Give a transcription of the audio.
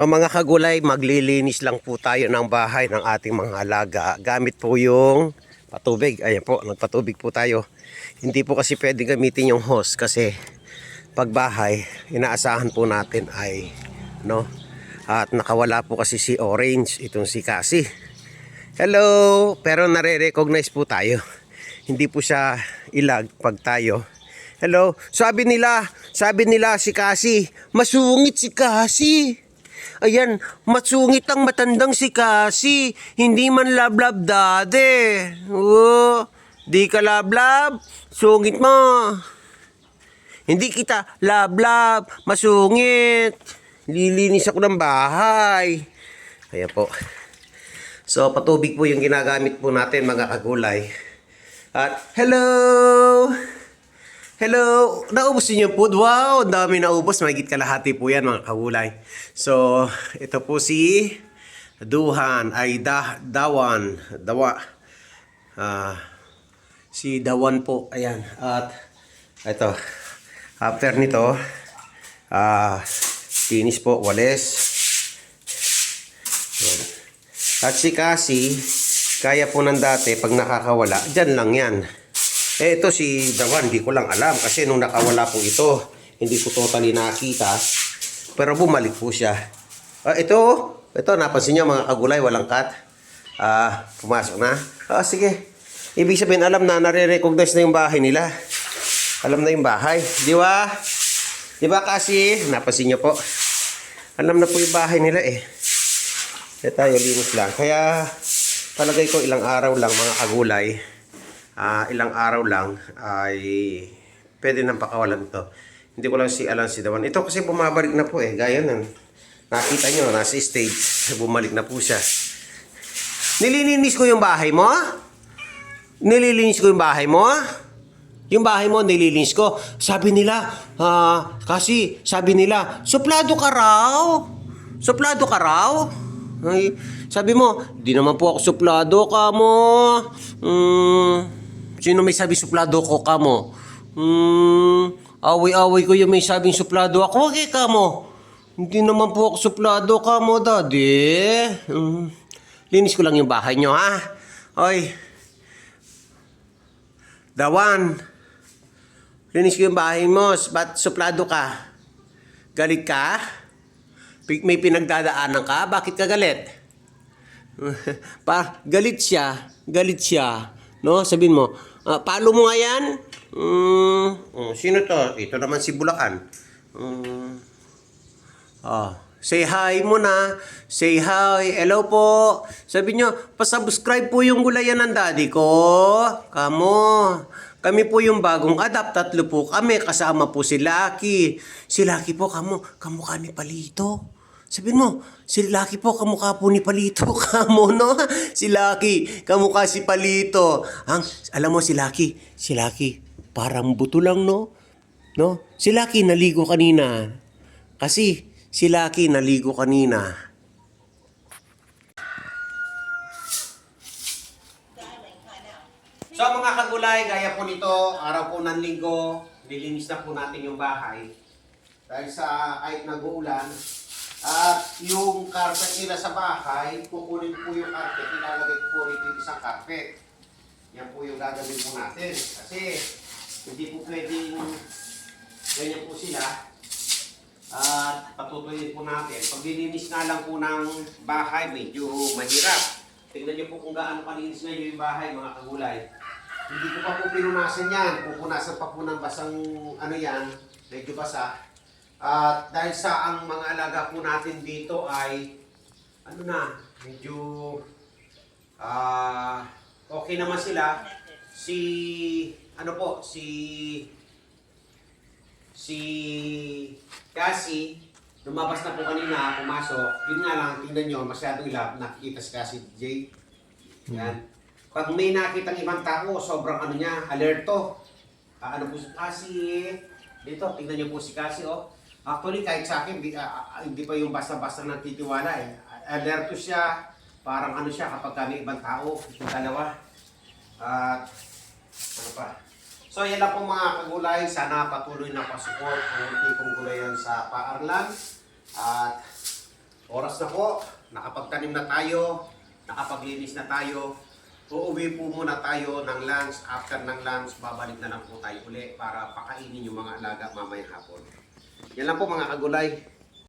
Mga kagulay, maglilinis lang po tayo ng bahay ng ating mga alaga. Gamit po yung patubig. Ayan po, nagpatubig po tayo. Hindi po kasi pwede gamitin yung hose kasi pag bahay, inaasahan po natin ay no. At nakawala po kasi si Orange, itong si Cassie. Hello, pero nare-recognize po tayo. Hindi po siya ilag pag tayo. Hello, sabi nila si Cassie, masungit si Cassie. Ayan, masungit ang matandang si Cassie. Hindi man lablab dade. Oh, di ka lablab. Sungit mo. Hindi kita lablab. Masungit. Lilinis ako ng bahay. Ayan po. So, patubig po yung ginagamit po natin mga kagulay. At, hello! Hello! Naubos niyo yung food? Wow! Ang dami naubos. Mahigit kalahati po yan mga kagulay. So, ito po si Duhan ay Dawan. Si Dawan po. Ayan. At ito. After nito, tinis po, wales. Ayan. At si Cassie, kaya po ng dati pag nakakawala, dyan lang yan. Ito si Dawan, hindi ko lang alam kasi nung nakawala po ito, hindi ko totally nakita. Pero bumalik po siya. Ito, napansin niyo mga kagulay, walang cut. Pumasok na. Sige. Ibig sabihin, alam na, nare-recognize na yung bahay nila. Alam na yung bahay. Di ba? Di ba kasi, napansin niyo po. Alam na po yung bahay nila eh. Kaya tayo linis lang. Kaya, palagay ko ilang araw lang mga kagulay. Ilang araw lang ay pwede nang pakawalan ito. Hindi ko lang alam si Dawan. Ito kasi bumabalik na po eh. Gaya nun. Nakita nyo, nasa stage. Bumalik na po siya. Nililinis ko yung bahay mo? Nililinis ko yung bahay mo? Yung bahay mo, nililinis ko. Sabi nila, kasi sabi nila, suplado ka raw. Suplado ka raw? Ay, sabi mo, di naman po ako suplado ka mo. Sino may sabi suplado ko ka mo? Away-away ko yung may sabing suplado ako. Okay ka mo. Hindi naman po ako suplado ka mo, daddy. Linis ko lang yung bahay nyo, ha? Oy. Dawan. Linis ko yung bahay mo. Ba't suplado ka? Galit ka? May pinagdadaanan ka? Bakit ka galit? Galit siya. Galit siya. No? Sabihin mo, palo mo nga yan? Sino to? Ito naman si Bulacan. Say hi muna. Say hi. Hello po. Sabi nyo, pasubscribe po yung gulayan ng daddy ko. Kami po yung bagong adapt. 3 po kami. Kasama po si Lucky. Si Lucky po, kamukha ni Palito. Sabihin mo, si Lucky po, kamukha po ni Palito. No? Si Lucky, kamukha si Palito. Alam mo si Lucky, parang buto lang, no? Si Lucky naligo kanina. Kasi, si Lucky naligo kanina. So mga kagulay, gaya po nito, araw po ng linggo, nilinis na po natin yung bahay. Dahil sa kahit nag-uulan, at yung carpet nila sa bahay, kukunin po yung carpet, ilalagay po rito yung isang carpet. Yan po yung gagawin po natin. Kasi hindi po pwedeng ganyan po sila. At patutuyin po natin. Pag nilinis nga lang po ng bahay, medyo mahirap. Tingnan niyo po kung gaano kalinis na yung bahay, mga kagulay. Hindi ko pa po pinunasan yan. Pupunasan pa po ng basang yan, medyo basa. At dahil sa ang mga alaga po natin dito ay medyo okay naman sila. Si Cassie, lumabas na po kanina, pumasok. Yun nga lang, tingnan nyo, masyadong ilap, nakikita si Cassie J. Yan. Pag may nakitang ibang tao, sobrang alerto. Po si Cassie, dito, tingnan nyo po si Cassie, oh. Actually, kahit sa akin, hindi pa yung basta-basta nagtitiwala eh. Alerto siya, parang siya kapag may ibang tao, yung dalawa. So, yan lang po mga kagulay. Sana patuloy na pasupport ang munti kong gulayan sa Paarlan. At Oras na po, nakapagtanim na tayo, nakapaglinis na tayo. Uuwi po muna tayo ng lunch. After ng lunch, babalik na lang po tayo uli para pakainin yung mga alaga mamayang hapon. Yan lang po mga kagulay.